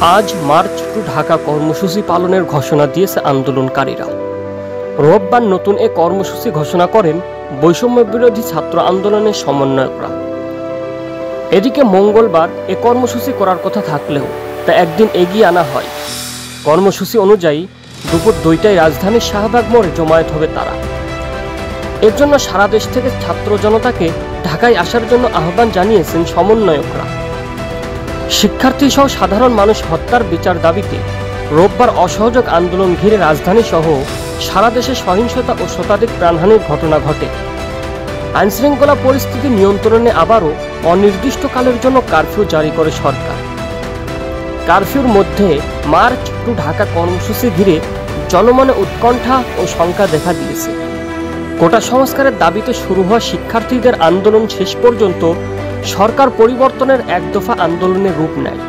আজ March two Dhaka কর্মসূচি পালনের ঘোষণা দিয়েছে আন্দোলনকারীরা। রোববার নতুন এ কর্মসূচি ঘোষণা করেন বৈষম্য বিরোধী ছাত্র আন্দোলনের সমন্বয়করা। এদিকে মঙ্গলবার এ কর্মসূচি করার কথা থাকলেও তা একদিন এগিয়ে আনা হয়। কর্মসূচি অনুযায়ী দুপুর 2টায় রাজধানীর শাহবাগ মোড়ে জমায়েত হবে তারা। এর জন্য সারা দেশ থেকে ছাত্র জনতাকে ঢাকায় আসার জন্য আহ্বান জানিয়েছেন সমন্বয়করা। শিক্ষার্থী সহ সাধারণ মানুষ হত্যার বিচার দাবিতে রোববার অসহযোগ আন্দোলন ঘিরে রাজধানী সহ সারা দেশে সহিংসতা ও শতাধিক প্রাণহানির ঘটনা ঘটে। আইনশৃঙ্খলা পরিস্থিতি নিয়ন্ত্রণে আবারও অনির্দিষ্টকালের জন্য কারফিউ জারি করে সরকার। কারফিউর মধ্যে মার্চ টু ঢাকা কর্মসূচি ঘিরে জনমনে উৎকণ্ঠা ও শঙ্কা দেখা দিয়েছে। কোটা সংস্কারের দাবিতে শুরু হওয়া শিক্ষার্থীদের আন্দোলন শেষ পর্যন্ত সরকার পরিবর্তনের এক দফা আন্দোলনের রূপ নেয়।